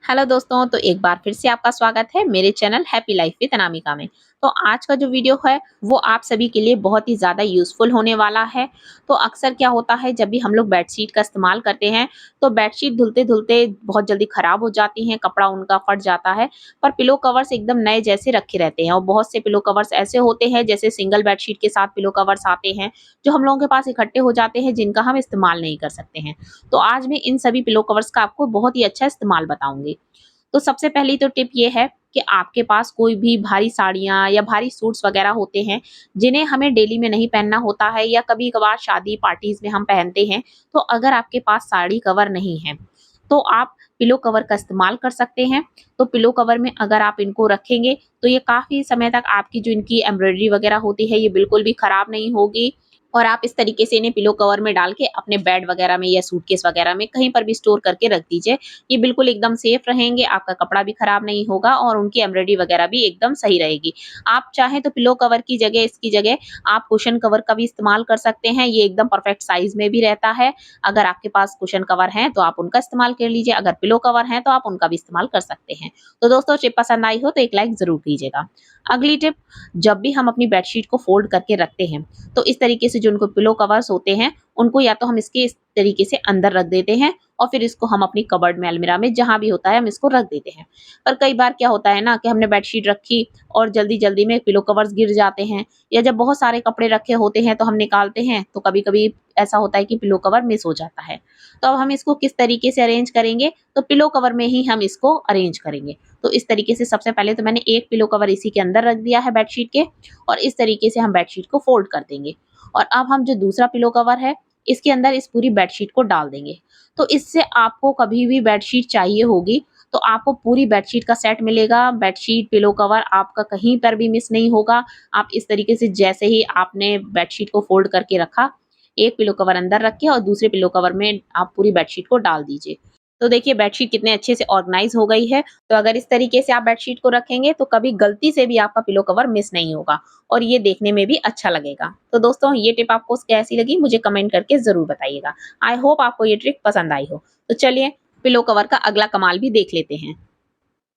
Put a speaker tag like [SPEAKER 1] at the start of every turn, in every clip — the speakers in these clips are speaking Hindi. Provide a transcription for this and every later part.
[SPEAKER 1] हेलो दोस्तों, तो एक बार फिर से आपका स्वागत है मेरे channel happy life with Anamika में। तो आज का जो वीडियो है वो आप सभी के लिए बहुत ही ज़्यादा यूज़फुल होने वाला है। तो अक्सर क्या होता है, जब भी हम लोग बेडशीट का इस्तेमाल करते हैं तो बेडशीट धुलते-धुलते बहुत जल्दी ख़राब हो जाती हैं, कपड़ा उनका फट जाता है। पर पिलो कवर्स एकदम नए जैसे रखे रहते हैं और बहुत से पिलो कवर्स ऐसे होते हैं जैसे सिंगल बेडशीट के साथ पिलो कवर्स आते हैं, जो हम लोगों के पास इकट्ठे हो जाते हैं, जिनका हम इस्तेमाल नहीं कर सकते हैं। तो आज मैं इन सभी पिलो कवर्स का आपको बहुत ही अच्छा इस्तेमाल बताऊँगी। तो सबसे पहली तो टिप ये है कि आपके पास कोई भी भारी साड़ियाँ या भारी सूट्स वगैरह होते हैं, जिन्हें हमें डेली में नहीं पहनना होता है या कभी-कभार शादी पार्टीज़ में हम पहनते हैं। तो अगर आपके पास साड़ी कवर नहीं है, तो आप पिलो कवर का इस्तेमाल कर सकते हैं। तो पिलो कवर में अगर आप इनको रखेंगे, तो ये काफ़ी समय तक आपकी जो इनकी एम्ब्रॉयडरी वगैरह होती है, ये बिल्कुल भी खराब नहीं होगी। और आप इस तरीके से इन्हें पिलो कवर में डाल के अपने बेड वगैरह में या सूटकेस वगैरह में कहीं पर भी स्टोर करके रख दीजिए। ये बिल्कुल एकदम सेफ रहेंगे, आपका कपड़ा भी खराब नहीं होगा और उनकी एम्ब्रॉयडरी वगैरह भी एकदम सही रहेगी। आप चाहें तो पिलो कवर की जगह इसकी जगह आप कुशन कवर का भी इस्तेमाल कर सकते हैं, ये एकदम परफेक्ट साइज़ में भी रहता है। अगर आपके पास कुशन कवर हैं तो आप उनका इस्तेमाल कर लीजिए, अगर पिलो कवर हैं तो आप उनका भी इस्तेमाल कर सकते हैं। तो दोस्तों, टिप पसंद आई हो तो एक लाइक ज़रूर कीजिएगा। अगली टिप, जब भी हम अपनी बेडशीट को फ़ोल्ड करके रखते हैं, तो इस तरीके से जो उनको पिलो कवर्स होते हैं, उनको या तो हम इसके इस तरीके से अंदर रख देते हैं और फिर इसको हम अपनी कबर्ड में, अलमीरा में, जहाँ भी होता है हम इसको रख देते हैं। पर कई बार क्या होता है ना कि हमने बेडशीट रखी और जल्दी-जल्दी में पिलो कवर्स गिर जाते हैं, या जब बहुत सारे कपड़े रखे होते हैं तो हम निकालते हैं, तो कभी-कभी ऐसा होता है कि पिलो कवर मिस हो जाता है। तो अब हम इसको किस तरीके से अरेंज करेंगे, तो पिलो कवर में ही हम इसको अरेंज करेंगे। तो इस तरीके से सबसे पहले तो मैंने एक पिलो कवर इसी के अंदर रख दिया है बेडशीट के, और इस तरीके से हम बेडशीट को फ़ोल्ड कर देंगे। और अब हम जो दूसरा पिलो कवर है, इसके अंदर इस पूरी बेडशीट को डाल देंगे। तो इससे आपको कभी भी बेडशीट चाहिए होगी, तो आपको पूरी बेडशीट का सेट मिलेगा। बेडशीट, पिलो कवर आपका कहीं पर भी मिस नहीं होगा। आप इस तरीके से जैसे ही आपने बेडशीट को फ़ोल्ड करके रखा, एक पिलो कवर अंदर रख के और दूसरे पिलो कवर में आप पूरी बेडशीट को डाल दीजिए। तो देखिए बेडशीट कितने अच्छे से ऑर्गनाइज़ हो गई है। तो अगर इस तरीके से आप बेडशीट को रखेंगे तो कभी गलती से भी आपका पिलो कवर मिस नहीं होगा और ये देखने में भी अच्छा लगेगा। तो दोस्तों, ये टिप आपको कैसी लगी मुझे कमेंट करके ज़रूर बताइएगा। आई होप आपको ये ट्रिक पसंद आई हो। तो चलिए पिलो कवर का अगला कमाल भी देख लेते हैं।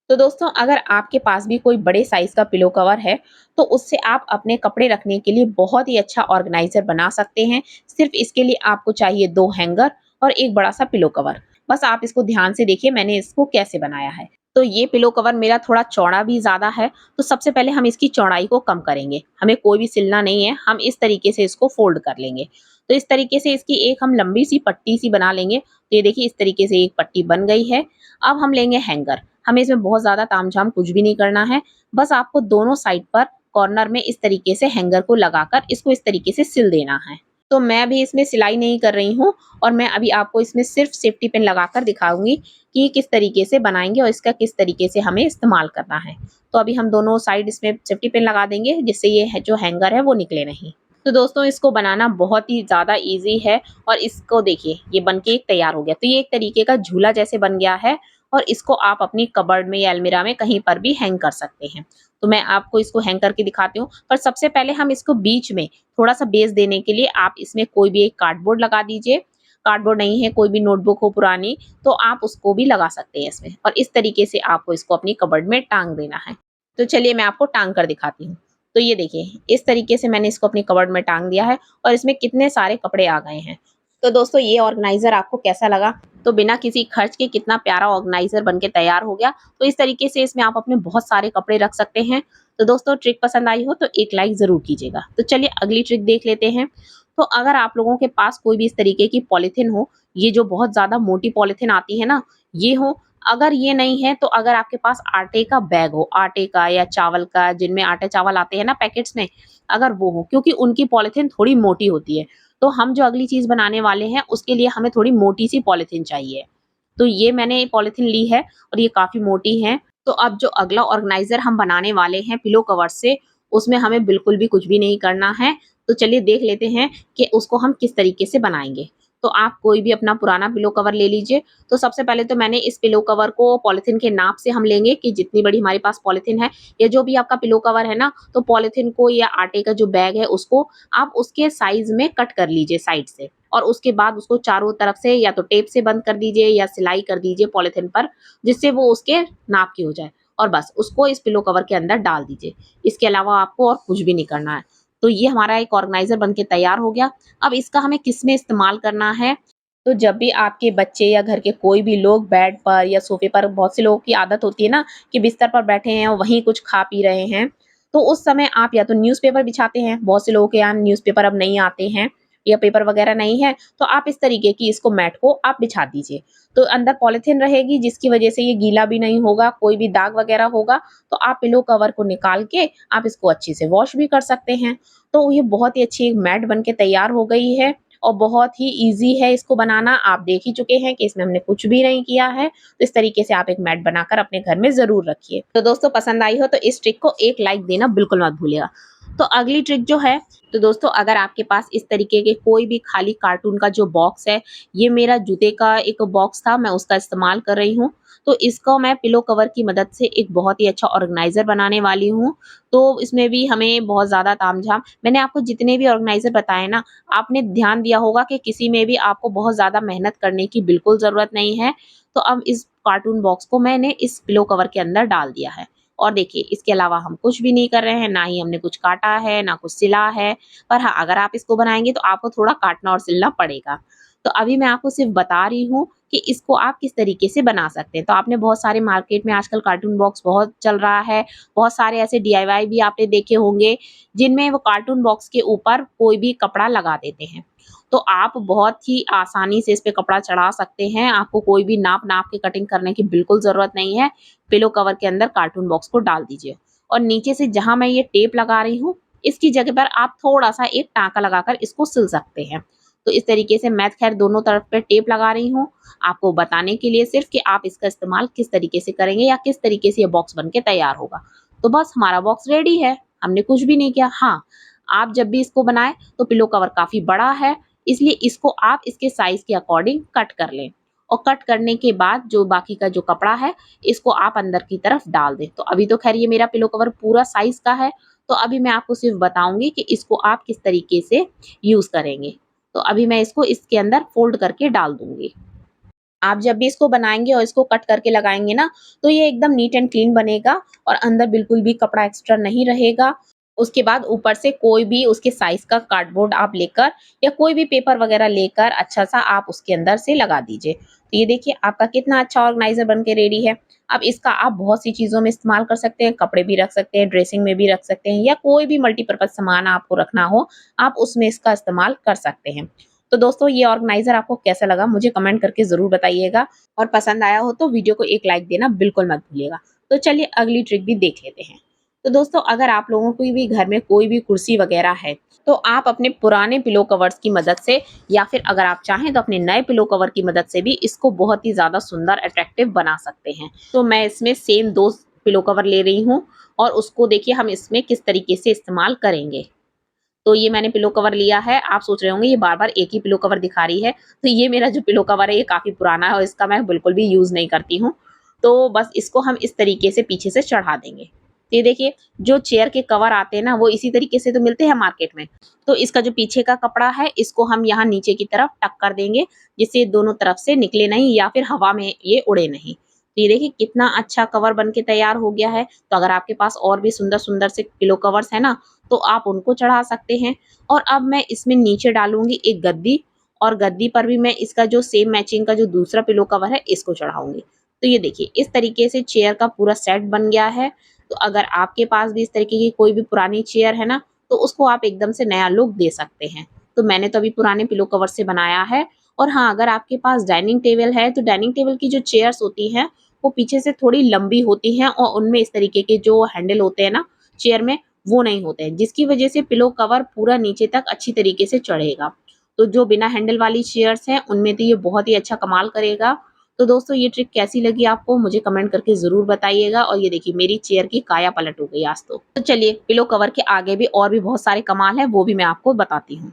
[SPEAKER 1] तो दोस्तों, अगर आपके पास भी कोई बड़े साइज़ का पिलो कवर है, तो उससे आप अपने कपड़े रखने के लिए बहुत ही अच्छा ऑर्गेनाइज़र बना सकते हैं। सिर्फ़ इसके लिए आपको चाहिए 2 हैंगर और एक बड़ा-सा पिलो कवर। बस आप इसको ध्यान से देखिए मैंने इसको कैसे बनाया है। तो ये पिलो कवर मेरा थोड़ा चौड़ा भी ज़्यादा है, तो सबसे पहले हम इसकी चौड़ाई को कम करेंगे। हमें कोई भी सिलना नहीं है, हम इस तरीके से इसको फ़ोल्ड कर लेंगे। तो इस तरीके से इसकी एक हम लंबी-सी पट्टी-सी बना लेंगे। तो ये देखिए इस तरीके से एक पट्टी बन गई है। अब हम लेंगे हैंगर। हमें इसमें बहुत ज़्यादा तामझाम कुछ भी नहीं करना है। बस आपको दोनों साइड पर कॉर्नर में इस तरीके से हैंगर को लगाकर इसको इस तरीके से सिल देना है। तो मैं अभी इसमें सिलाई नहीं कर रही हूँ और मैं अभी आपको इसमें सिर्फ़ सेफ्टी पिन लगाकर दिखाऊँगी कि किस तरीके से बनाएँगे और इसका किस तरीके से हमें इस्तेमाल करना है। तो अभी हम दोनों साइड इसमें सेफ्टी पिन लगा देंगे, जिससे ये है जो हैंगर है वो निकले नहीं। तो दोस्तों, इसको बनाना बहुत ही ज़्यादा ईज़ी है और इसको देखिए ये बन के एक तैयार हो गया। तो ये एक तरीके का झूला जैसे बन गया है और इसको आप अपनी कबर्ड में या अलमीरा में कहीं पर भी हैंग कर सकते हैं। तो मैं आपको इसको हैंग करके दिखाती हूँ, पर सबसे पहले हम इसको बीच में थोड़ा-सा बेस देने के लिए आप इसमें कोई भी एक कार्डबोर्ड लगा दीजिए। कार्डबोर्ड नहीं है, कोई भी नोटबुक हो पुरानी, तो आप उसको भी लगा सकते हैं इसमें और इस तरीके से आपको इसको अपनी कबर्ड में टाँग देना है। तो चलिए मैं आपको टाँग कर दिखाती हूँ। तो ये देखिए, इस तरीके से मैंने इसको अपनी कबर्ड में टाँग दिया है और इसमें कितने सारे कपड़े आ गए हैं। तो दोस्तों, ये ऑर्गेनाइज़र आपको कैसा लगा? तो बिना किसी खर्च के कितना प्यारा ऑर्गेनाइज़र बनके तैयार हो गया। तो इस तरीके से इसमें आप अपने बहुत सारे कपड़े रख सकते हैं। तो दोस्तों, ट्रिक पसंद आई हो तो एक लाइक ज़रूर कीजिएगा। तो चलिए अगली ट्रिक देख लेते हैं। तो अगर आप लोगों के पास कोई भी इस तरीके की पॉलीथीन हो, ये जो बहुत ज़्यादा मोटी पॉलीथीन आती है ना, ये हो, अगर ये नहीं है तो अगर आपके पास आटे का बैग हो, आटे का या चावल का, जिनमें आटे-चावल आते हैं ना पैकेट्स में, अगर वो हो, क्योंकि उनकी पॉलीथीन थोड़ी मोटी होती है। तो हम जो अगली चीज़ बनाने वाले हैं उसके लिए हमें थोड़ी मोटी-सी पॉलीथीन चाहिए। तो ये मैंने पॉलीथीन ली है और ये काफ़ी मोटी है। तो अब जो अगला ऑर्गेनाइज़र हम बनाने वाले हैं पिलो कवर से, उसमें हमें बिल्कुल भी कुछ भी नहीं करना है। तो चलिए देख लेते हैं कि उसको हम किस तरीके से बनाएँगे। तो आप कोई भी अपना पुराना पिलो कवर ले लीजिए। तो सबसे पहले तो मैंने इस पिलो कवर को पॉलिथीन के नाप से हम लेंगे कि जितनी बड़ी हमारे पास पॉलिथीन है या जो भी आपका पिलो कवर है ना, तो पॉलिथीन को या आटे का जो बैग है उसको आप उसके साइज में कट कर लीजिए साइड से, और उसके बाद उसको चारों तरफ से या तो टेप से बंद कर दीजिए या सिलाई कर दीजिए पॉलिथीन पर, जिससे वो उसके नाप की हो जाए, और बस उसको इस पिलो कवर के अंदर डाल दीजिए। इसके अलावा आपको और कुछ भी नहीं करना है। तो ये हमारा एक ऑर्गेनाइजर बनके तैयार हो गया। अब इसका हमें किस में इस्तेमाल करना है, तो जब भी आपके बच्चे या घर के कोई भी लोग बेड पर या सोफे पर, बहुत से लोगों की आदत होती है ना कि बिस्तर पर बैठे हैं और वहीं कुछ खा पी रहे हैं, तो उस समय आप या तो न्यूज़पेपर बिछाते हैं, बहुत से लोगों के यहाँ न्यूज़पेपर अब नहीं आते हैं या पेपर वगैरह नहीं है, तो आप इस तरीके की इसको मैट को आप बिछा दीजिए। तो अंदर पॉलिथीन रहेगी जिसकी वजह से ये गीला भी नहीं होगा, कोई भी दाग वगैरह होगा तो आप पिलो कवर को निकाल के आप इसको अच्छे से वॉश भी कर सकते हैं। तो ये बहुत ही अच्छी एक मैट बन के तैयार हो गई है और बहुत ही ईज़ी है इसको बनाना। आप देख ही चुके हैं कि इसमें हमने कुछ भी नहीं किया है। तो इस तरीके से आप एक मैट बनाकर अपने घर में ज़रूर रखिए। तो दोस्तों पसंद आई हो तो इस ट्रिक को एक लाइक देना बिल्कुल मत भूलिएगा। तो अगली ट्रिक जो है, तो दोस्तों अगर आपके पास इस तरीके के कोई भी खाली कार्टून का जो बॉक्स है, ये मेरा जूते का एक बॉक्स था, मैं उसका इस्तेमाल कर रही हूँ। तो इसको मैं पिलो कवर की मदद से एक बहुत ही अच्छा ऑर्गेनाइज़र बनाने वाली हूँ। तो इसमें भी हमें बहुत ज़्यादा तामझाम, मैंने आपको जितने भी ऑर्गेनाइज़र बताए ना, आपने ध्यान दिया होगा कि किसी में भी आपको बहुत ज़्यादा मेहनत करने की बिल्कुल ज़रूरत नहीं है। तो अब इस कार्टून बॉक्स को मैंने इस पिलो कवर के अंदर डाल दिया है, और देखिए इसके अलावा हम कुछ भी नहीं कर रहे हैं, ना ही हमने कुछ काटा है, ना कुछ सिला है। पर हाँ, अगर आप इसको बनाएँगे तो आपको थोड़ा काटना और सिलना पड़ेगा। तो अभी मैं आपको सिर्फ़ बता रही हूँ कि इसको आप किस तरीके से बना सकते हैं। तो आपने बहुत सारे मार्केट में आजकल कार्टून बॉक्स बहुत चल रहा है, बहुत सारे ऐसे डीआईवाई भी आपने देखे होंगे, जिनमें वो कार्टून बॉक्स के ऊपर कोई भी कपड़ा लगा देते हैं। तो आप बहुत ही आसानी से इस पे कपड़ा चढ़ा सकते हैं, आपको कोई भी नाप-नाप के कटिंग करने की बिल्कुल ज़रूरत नहीं है। पिलो कवर के अंदर कार्टून बॉक्स को डाल दीजिए, और नीचे से जहाँ मैं ये टेप लगा रही हूँ, इसकी जगह पर आप थोड़ा-सा एक टाँका लगाकर इसको सिल सकते हैं। तो इस तरीके से मैं खैर दोनों तरफ पे टेप लगा रही हूँ, आपको बताने के लिए सिर्फ़ कि आप इसका इस्तेमाल किस तरीके से करेंगे या किस तरीके से ये बॉक्स बन के तैयार होगा। तो बस हमारा बॉक्स रेडी है, हमने कुछ भी नहीं किया। हाँ, आप जब भी इसको बनाएँ तो पिलो कवर काफ़ी बड़ा है, इसलिए इसको आप इसके साइज़ के अकॉर्डिंग कट कर लें, और कट करने के बाद जो बाकी का जो कपड़ा है, इसको आप अंदर की तरफ डाल दें। तो अभी तो खैर ये मेरा पिलो कवर पूरा साइज़ का है, तो अभी मैं आपको सिर्फ़ बताऊँगी कि इसको आप किस तरीके से यूज़ करेंगे। तो अभी मैं इसको इसके अंदर फ़ोल्ड करके डाल दूँगी। आप जब भी इसको बनाएँगे और इसको कट करके लगाएँगे ना, तो ये एकदम नीट एंड क्लीन बनेगा और अंदर बिल्कुल भी कपड़ा एक्स्ट्रा नहीं रहेगा। उसके बाद ऊपर से कोई भी उसके साइज़ का कार्डबोर्ड आप लेकर या कोई भी पेपर वगैरह लेकर अच्छा-सा आप उसके अंदर से लगा दीजिए। तो ये देखिए आपका कितना अच्छा ऑर्गेनाइज़र बन के रेडी है। अब इसका आप बहुत सी चीज़ों में इस्तेमाल कर सकते हैं, कपड़े भी रख सकते हैं, ड्रेसिंग में भी रख सकते हैं, या कोई भी मल्टीपर्पज़ सामान आपको रखना हो, आप उसमें इसका इस्तेमाल कर सकते हैं। तो दोस्तों ये ऑर्गेनाइज़र आपको कैसा लगा मुझे कमेंट करके ज़रूर बताइएगा, और पसंद आया हो तो वीडियो को एक लाइक देना बिल्कुल मत भूलिएगा। तो चलिए अगली ट्रिक भी देख लेते हैं। तो दोस्तों अगर आप लोगों की भी घर में कोई भी कुर्सी वगैरह है, तो आप अपने पुराने पिलो कवर्स की मदद से, या फिर अगर आप चाहें तो अपने नए पिलो कवर की मदद से भी इसको बहुत ही ज़्यादा सुंदर अट्रैक्टिव बना सकते हैं। तो मैं इसमें सेम 2 पिलो कवर ले रही हूँ, और उसको देखिए हम इसमें किस तरीके से इस्तेमाल करेंगे। तो ये मैंने पिलो कवर लिया है, आप सोच रहे होंगे ये बार-बार एक ही पिलो कवर दिखा रही है। तो ये मेरा जो पिलो कवर है ये काफ़ी पुराना है और इसका मैं बिल्कुल भी यूज़ नहीं करती हूँ। तो बस इसको हम इस तरीके से पीछे से चढ़ा देंगे। तो ये देखिए जो चेयर के कवर आते हैं ना, वो इसी तरीके से तो मिलते हैं मार्केट में। तो इसका जो पीछे का कपड़ा है इसको हम यहाँ नीचे की तरफ टक कर देंगे, जिससे दोनों तरफ से निकले नहीं या फिर हवा में ये उड़े नहीं। तो ये देखिए कितना अच्छा कवर बन के तैयार हो गया है। तो अगर आपके पास और भी सुंदर-सुंदर से पिलो कवर्स है ना, तो आप उनको चढ़ा सकते हैं। और अब मैं इसमें नीचे डालूँगी एक गद्दी, और गद्दी पर भी मैं इसका जो सेम मैचिंग का जो दूसरा पिलो कवर है इसको चढ़ाऊँगी। तो ये देखिए इस तरीके से चेयर का पूरा सेट बन गया है। तो अगर आपके पास भी इस तरीके की कोई भी पुरानी चेयर है ना, तो उसको आप एकदम से नया लुक दे सकते हैं। तो मैंने तो अभी पुराने पिलो कवर से बनाया है। और हाँ, अगर आपके पास डाइनिंग टेबल है, तो डाइनिंग टेबल की जो चेयर्स होती हैं, वो पीछे से थोड़ी लंबी होती हैं और उनमें इस तरीके के जो हैंडल होते हैं ना चेयर में, वो नहीं होते हैं, जिसकी वजह से पिलो कवर पूरा नीचे तक अच्छी तरीके से चढ़ेगा। तो जो बिना हैंडल वाली चेयर्स हैं, उनमें तो ये बहुत ही अच्छा कमाल करेगा। तो दोस्तों ये ट्रिक कैसी लगी आपको मुझे कमेंट करके ज़रूर बताइएगा। और ये देखिए मेरी चेयर की काया पलट हो गई आज तो। तो चलिए पिलो कवर के आगे भी और भी बहुत सारे कमाल हैं, वो भी मैं आपको बताती हूँ।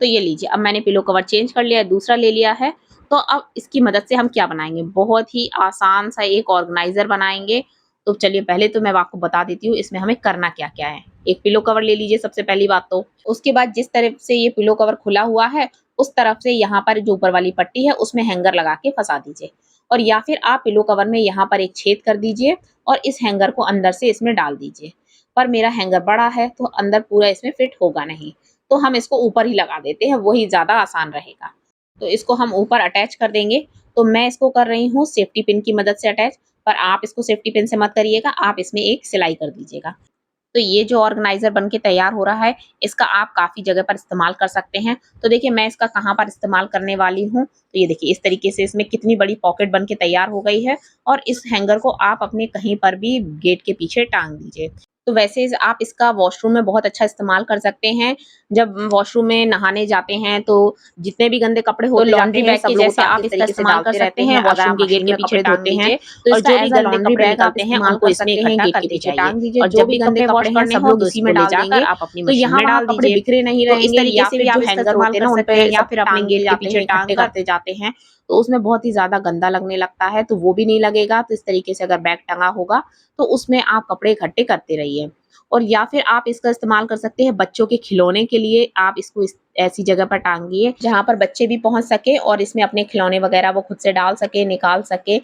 [SPEAKER 1] तो ये लीजिए, अब मैंने पिलो कवर चेंज कर लिया है, दूसरा ले लिया है। तो अब इसकी मदद से हम क्या बनाएँगे, बहुत ही आसान सा एक ऑर्गेनाइज़र बनाएँगे। तो चलिए पहले तो मैं आपको बता देती हूँ इसमें हमें करना क्या-क्या है। एक पिलो कवर ले लीजिए सबसे पहली बात तो। उसके बाद जिस तरफ से ये पिलो कवर खुला हुआ है, उस तरफ से यहाँ पर जो ऊपर वाली पट्टी है उसमें हैंगर लगा के फँसा दीजिए। और या फिर आप पिलो कवर में यहाँ पर एक छेद कर दीजिए और इस हैंगर को अंदर से इसमें डाल दीजिए। पर मेरा हैंगर बड़ा है तो अंदर पूरा इसमें फिट होगा नहीं, तो हम इसको ऊपर ही लगा देते हैं, वही ज़्यादा आसान रहेगा। तो इसको हम ऊपर अटैच कर देंगे। तो मैं इसको कर रही हूँ सेफ्टी पिन की मदद से अटैच, पर आप इसको सेफ्टी पिन से मत करिएगा, आप इसमें एक सिलाई कर दीजिएगा। तो ये जो ऑर्गेनाइज़र बन के तैयार हो रहा है, इसका आप काफ़ी जगह पर इस्तेमाल कर सकते हैं। तो देखिए मैं इसका कहाँ पर इस्तेमाल करने वाली हूँ, तो ये देखिए इस तरीके से इसमें कितनी बड़ी पॉकेट बन के तैयार हो गई है और इस हैंगर को आप अपने कहीं पर भी गेट के पीछे टाँग दीजिए। तो वैसे आप इसका वॉशरूम में बहुत अच्छा इस्तेमाल कर सकते हैं। जब वॉशरूम में नहाने जाते हैं तो जितने भी गंदे कपड़े होते जाते हैं, सब लोग जैसे आप इसका इस्तेमाल कर सकते हैं, वॉशरूम के गेट के पीछे धोते हैं। तो इसका एज़ अ लॉन्ड्री बैग आप इस्तेमाल कर सकते हैं, गेट के पीछे टाँग दीजिए और जब भी गंदे कपड़े हैं सब लोग इसी में डाल देंगे, आप अपनी मशीन में डाल दीजिए। बिखरे नहीं रहेंगे या फिर जो हैंगर होते हैं ना उन पे या फिर अपने गेट के पीछे टाँग करते जाते हैं, तो उसमें बहुत ही ज़्यादा गंदा लगने लगता है, तो वो भी नहीं लगेगा। तो इस तरीके से अगर बैग टंगा होगा तो उसमें आप कपड़े इकट्ठे करते रहिए। और या फिर आप इसका इस्तेमाल कर सकते हैं बच्चों के खिलौने के लिए, आप इसको ऐसी जगह पर टांगिए जहां पर बच्चे भी पहुंच सके और इसमें अपने खिलौने वगैरह वो खुद से डाल सके, निकाल सके।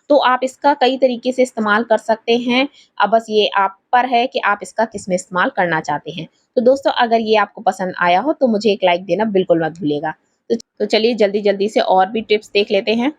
[SPEAKER 1] तो आप इसका कई तरीके से इस्तेमाल कर सकते हैं। अब बस ये आप पर है कि आप इसका किस में इस्तेमाल करना चाहते हैं। तो दोस्तों अगर ये आपको पसंद आया हो तो मुझे एक लाइक देना बिल्कुल मत भूलिएगा। तो चलिए जल्दी जल्दी से और भी टिप्स देख लेते हैं।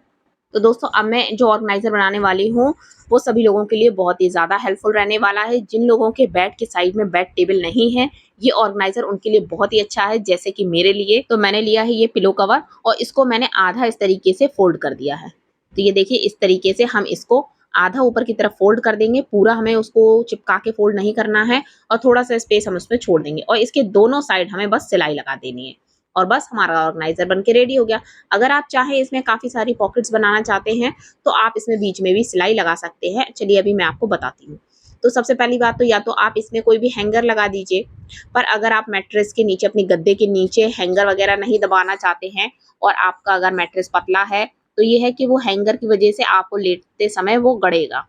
[SPEAKER 1] तो दोस्तों अब मैं जो ऑर्गेनाइज़र बनाने वाली हूँ, वो सभी लोगों के लिए बहुत ही ज़्यादा हेल्पफुल रहने वाला है। जिन लोगों के बेड के साइड में बेड टेबल नहीं है, ये ऑर्गेनाइज़र उनके लिए बहुत ही अच्छा है। जैसे कि मेरे लिए तो मैंने लिया है ये पिलो कवर और इसको मैंने आधा इस तरीके से फ़ोल्ड कर दिया है। तो ये देखिए इस तरीके से हम इसको आधा ऊपर की तरफ फ़ोल्ड कर देंगे, पूरा हमें उसको चिपका के फ़ोल्ड नहीं करना है और थोड़ा-सा स्पेस हम उसमें छोड़ देंगे और इसके दोनों साइड हमें बस सिलाई लगा देनी है और बस हमारा ऑर्गेनाइज़र बन के रेडी हो गया। अगर आप चाहें इसमें काफ़ी सारी पॉकेट्स बनाना चाहते हैं, तो आप इसमें बीच में भी सिलाई लगा सकते हैं। चलिए अभी मैं आपको बताती हूँ। तो सबसे पहली बात तो या तो आप इसमें कोई भी हैंगर लगा दीजिए, पर अगर आप मैट्रेस के नीचे अपने गद्दे के नीचे हैंगर वगैरह नहीं दबाना चाहते हैं और आपका अगर मैट्रेस पतला है, तो ये है कि वो हैंगर की वजह से आपको लेटते समय वो गड़ेगा।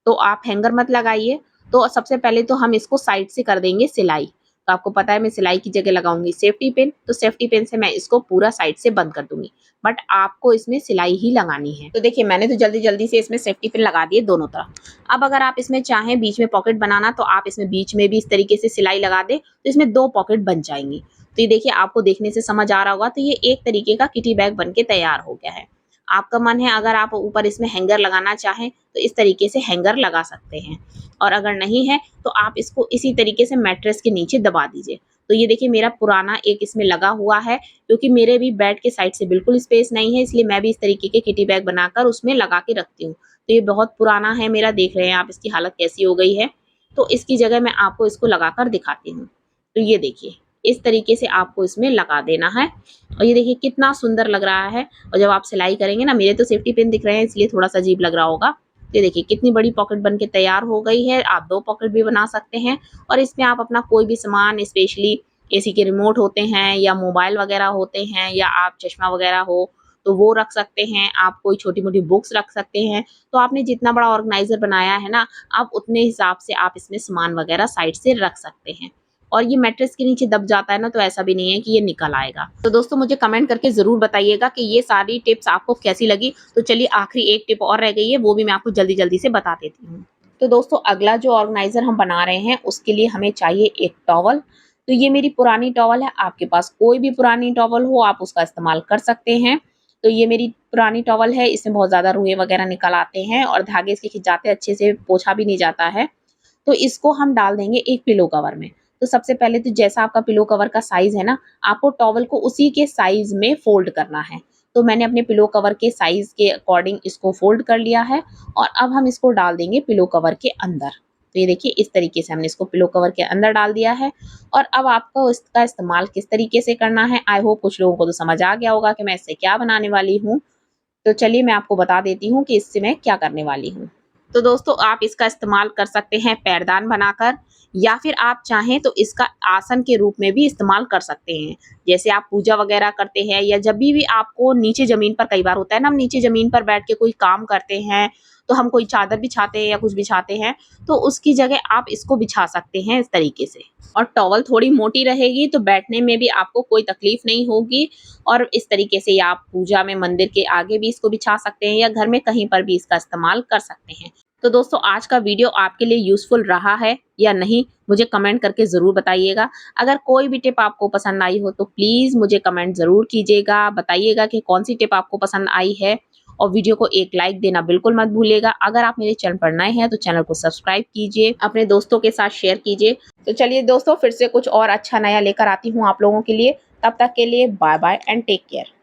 [SPEAKER 1] तो आप हैंगर मत लगाइए। तो सबसे पहले तो हम इसको साइड से कर देंगे सिलाई। तो आपको पता है मैं सिलाई की जगह लगाऊंगी सेफ्टी पिन, तो सेफ्टी पिन से मैं इसको पूरा साइड से बंद कर दूंगी, बट आपको इसमें सिलाई ही लगानी है। तो देखिए मैंने तो जल्दी जल्दी से इसमें सेफ्टी पिन लगा दिए दोनों तरफ। अब अगर आप इसमें चाहें बीच में पॉकेट बनाना, तो आप इसमें बीच में भी इस तरीके से सिलाई लगा दें, तो इसमें 2 पॉकेट बन जाएंगी। तो ये देखिए आपको देखने से समझ आ रहा होगा, तो ये एक तरीके का किटी बैग बन के तैयार हो गया है। आपका मन है अगर आप ऊपर इसमें हैंगर लगाना चाहें तो इस तरीके से हैंगर लगा सकते हैं, और अगर नहीं है तो आप इसको इसी तरीके से मैट्रेस के नीचे दबा दीजिए। तो ये देखिए मेरा पुराना एक इसमें लगा हुआ है, क्योंकि मेरे भी बेड के साइड से बिल्कुल स्पेस नहीं है, इसलिए मैं भी इस तरीके के किटी बैग बनाकर उसमें लगा के रखती हूँ। तो ये बहुत पुराना है मेरा, देख रहे हैं आप इसकी हालत कैसी हो गई है। तो इसकी जगह मैं आपको इसको लगाकर दिखाती हूँ। तो ये देखिए इस तरीके से आपको इसमें लगा देना है और ये देखिए कितना सुंदर लग रहा है। और जब आप सिलाई करेंगे ना, मेरे तो सेफ्टी पिन दिख रहे हैं इसलिए थोड़ा सा अजीब लग रहा होगा। ये देखिए कितनी बड़ी पॉकेट बन के तैयार हो गई है। आप 2 पॉकेट भी बना सकते हैं और इसमें आप अपना कोई भी सामान, स्पेशली एसी के रिमोट होते हैं या मोबाइल वगैरह होते हैं या आप चश्मा वगैरह हो तो वो रख सकते हैं। आप कोई छोटी-मोटी बुक्स रख सकते हैं। तो आपने जितना बड़ा ऑर्गेनाइज़र बनाया है ना, आप उतने हिसाब से आप इसमें सामान वगैरह साइड से रख सकते हैं। और ये मैट्रेस के नीचे दब जाता है ना, तो ऐसा भी नहीं है कि ये निकल आएगा। तो दोस्तों मुझे कमेंट करके ज़रूर बताइएगा कि ये सारी टिप्स आपको कैसी लगी। तो चलिए आखिरी एक टिप और रह गई है, वो भी मैं आपको जल्दी-जल्दी से बता देती हूँ। तो दोस्तों अगला जो ऑर्गेनाइज़र हम बना रहे हैं उसके लिए हमें चाहिए एक टॉवल। तो ये मेरी पुरानी टॉवल है, आपके पास कोई भी पुरानी टॉवल हो आप उसका इस्तेमाल कर सकते हैं। तो ये मेरी पुरानी टॉवल है, इसमें बहुत ज़्यादा रुएँ वगैरह निकल आते हैं और धागे इसके खिंच जाते हैं, अच्छे से पोंछा भी नहीं जाता है। तो इसको हम डाल देंगे एक पिलो कवर में। तो सबसे पहले तो जैसा आपका पिलो कवर का साइज़ है ना, आपको टॉवल को उसी के साइज़ में फ़ोल्ड करना है। तो मैंने अपने पिलो कवर के साइज़ के अकॉर्डिंग इसको फ़ोल्ड कर लिया है और अब हम इसको डाल देंगे पिलो कवर के अंदर। तो ये देखिए इस तरीके से हमने इसको पिलो कवर के अंदर डाल दिया है और अब आपको इसका इस्तेमाल किस तरीके से करना है, आई होप कुछ लोगों को तो समझ आ गया होगा कि मैं इससे क्या बनाने वाली हूँ। तो चलिए मैं आपको बता देती हूँ कि इससे मैं क्या करने वाली हूँ। तो दोस्तों आप इसका इस्तेमाल कर सकते हैं पैरदान बनाकर, या फिर आप चाहें तो इसका आसन के रूप में भी इस्तेमाल कर सकते हैं। जैसे आप पूजा वगैरह करते हैं या जब भी आपको नीचे ज़मीन पर, कई बार होता है ना, हम नीचे ज़मीन पर बैठ के कोई काम करते हैं, तो हम कोई चादर बिछाते हैं या कुछ बिछाते हैं, तो उसकी जगह आप इसको बिछा सकते हैं इस तरीके से। और टॉवल थोड़ी मोटी रहेगी तो बैठने में भी आपको कोई तकलीफ नहीं होगी। और इस तरीके से आप पूजा में मंदिर के आगे भी इसको बिछा सकते हैं या घर में कहीं पर भी इसका इस्तेमाल कर सकते हैं। तो दोस्तों, आज का वीडियो आपके लिए यूज़फुल रहा है या नहीं, मुझे कमेंट करके ज़रूर बताइएगा। अगर कोई भी टिप आपको पसंद आई हो तो प्लीज़ मुझे कमेंट ज़रूर कीजिएगा, बताइएगा कि कौन-सी टिप आपको पसंद आई है, और वीडियो को एक लाइक देना बिल्कुल मत भूलिएगा। अगर आप मेरे चैनल पर नए हैं तो चैनल को सब्सक्राइब कीजिए, अपने दोस्तों के साथ शेयर कीजिए। तो चलिए दोस्तों, फिर से कुछ और अच्छा नया लेकर आती हूँ आप लोगों के लिए। तब तक के लिए bye bye and take care.